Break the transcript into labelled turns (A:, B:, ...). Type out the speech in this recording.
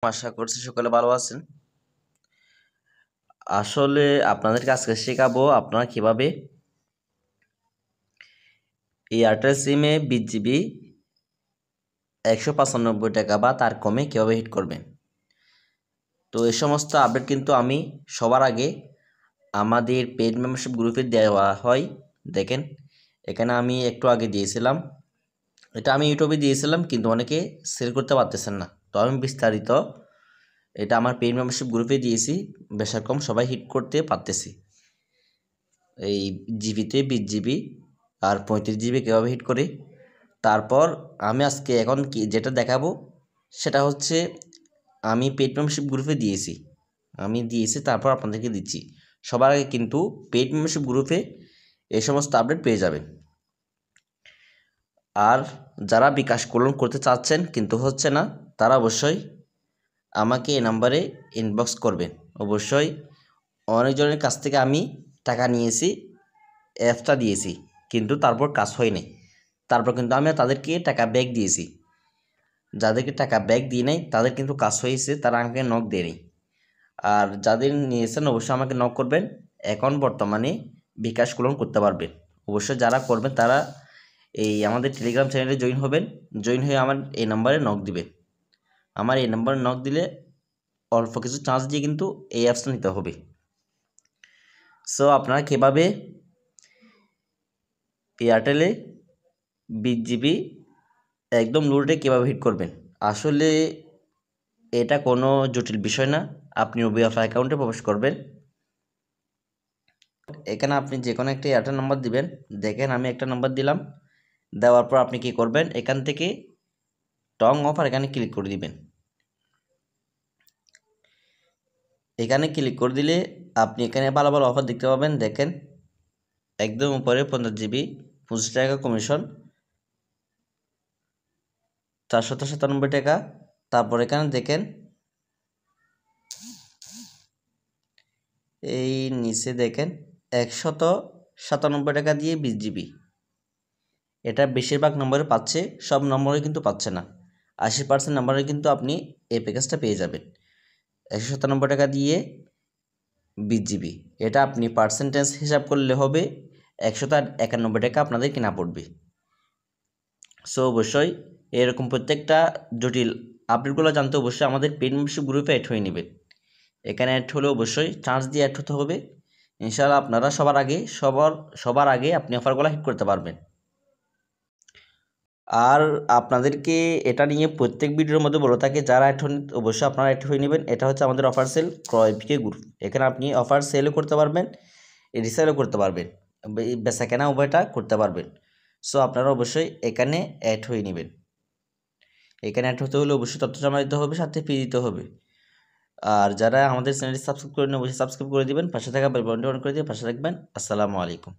A: আশা করছি সকলে ভালো আছেন। আসলে আপনাদেরকে আজকে শেখাবো আপনারা কিভাবে এয়ারটেল সিমে 20 GB 195 টাকা বা তার কমে কিভাবে হিট করবেন। তো এই সমস্ত আপডেট কিন্তু আমি সবার আগে আমাদের পেইড মেম্বারশিপ গ্রুপে দেওয়া হয়। দেখেন, এখানে আমি একটু আগে দিয়েছিলাম, এটা আমি ইউটিউবে দিয়েছিলাম, কিন্তু অনেকে সেল করতে পারতেছেন না। তো আমি বিস্তারিত এটা আমার পেইড মেম্বারশিপ গ্রুপে দিয়েছি, বেশ কম সবাই হিট করতে পারতেছি। এই জিবিতে 20 GB আর 35 GB কীভাবে হিট করে। তারপর আমি আজকে এখন কি যেটা দেখাবো সেটা হচ্ছে আমি পেইড মেম্বারশিপ গ্রুপে দিয়েছি, তারপর আপনাদেরকে দিচ্ছি। সবার আগে কিন্তু পেইড মেম্বারশিপ গ্রুপে এই সমস্ত আপডেট পেয়ে যাবেন। আর যারা বিকাশ কলন করতে চাচ্ছেন কিন্তু হচ্ছে না, তারা অবশ্যই আমাকে এই নাম্বারে ইনবক্স করবেন। অবশ্যই অনেকজনের কাছ থেকে আমি টাকা নিয়েছি, অ্যাপটা দিয়েছি, কিন্তু তারপর কাজ হয়নি। তারপর কিন্তু আমি তাদেরকে টাকা ব্যাক দিয়েছি। যাদেরকে টাকা ব্যাক দিয়ে নেই তাদের কিন্তু কাজ হয়েছে, তারা আমাকে নক দেয়নি। আর যাদের নিয়েছেন অবশ্যই আমাকে নক করবেন। এখন বর্তমানে বিকাশ কলন করতে পারবেন। অবশ্যই যারা করবেন তারা এই আমাদের টেলিগ্রাম চ্যানেলে জয়েন হবেন। জয়েন হয়ে আমার এই নাম্বারে নক দিবেন। আমার এই নাম্বারে নক দিলে অল্প কিছু চার্জ দিয়ে কিন্তু এই অ্যাপসটা নিতে হবে। সো আপনারা কীভাবে এয়ারটেলে 20 GB একদম লোডে কীভাবে হিট করবেন, আসলে এটা কোনো জটিল বিষয় না। আপনি ওবিএফ অ্যাকাউন্টে প্রবেশ করবেন। এখানে আপনি যে কোনো একটা এয়ারটেল নাম্বার দিবেন। দেখেন আমি একটা নাম্বার দিলাম, দেওয়ার পর আপনি কি করবেন, এখান থেকে টং অফার এখানে ক্লিক করে দিবেন। এখানে ক্লিক করে দিলে আপনি এখানে ভালো ভালো অফার দেখতে পাবেন। দেখেন একদম উপরে 50 GB 25 টাকা কমিশন, 497 টাকা। তারপর এখানে দেখেন এই নিচে দেখেন 197 টাকা দিয়ে 20 GB। এটা বেশিরভাগ নম্বরে পাচ্ছে, সব নম্বরে কিন্তু পাচ্ছে না। 80% নম্বরে কিন্তু আপনি এই প্যাকেজটা পেয়ে যাবেন 197 টাকা দিয়ে 20 GB। এটা আপনি পার্সেন্টেজ হিসাব করলে হবে 191 টাকা আপনাদের কেনা পড়বে। সো অবশ্যই এরকম প্রত্যেকটা জটিল আপডেটগুলো জানতে অবশ্যই আমাদের পেইড মেম্বারশিপ গ্রুপে অ্যাড হয়ে নেবেন। এখানে অ্যাড হলে অবশ্যই চার্জ দিয়ে অ্যাড হতে হবে। ইনশাআল্লাহ আপনারা সবার আগে আপনি অফারগুলো হিট করতে পারবেন। আর আপনাদেরকে এটা নিয়ে প্রত্যেক ভিডিওর মধ্যে বলে থাকে, যারা অ্যাড হন অবশ্যই আপনারা অ্যাড হয়ে নেবেন। এটা হচ্ছে আমাদের অফার সেল ক্রয় বিক্রয় গ্রুপ। এখানে আপনি অফার সেলও করতে পারবেন, রিসেলও করতে পারবেন, বেচা কেনা উভয়টা করতে পারবেন। সো আপনারা অবশ্যই এখানে অ্যাড হয়ে নেবেন। এখানে অ্যাড হতে হলে অবশ্যই তথ্য জমা দিতে হবে, সাথে ফি দিতে হবে। আর যারা আমাদের চ্যানেলটি সাবস্ক্রাইব করে নেন অবশ্যই সাবস্ক্রাইব করে দিবেন, পাশে থাকা বেল বাটনটি অন করে দিয়ে পাশে থাকবেন। আসসালামু আলাইকুম।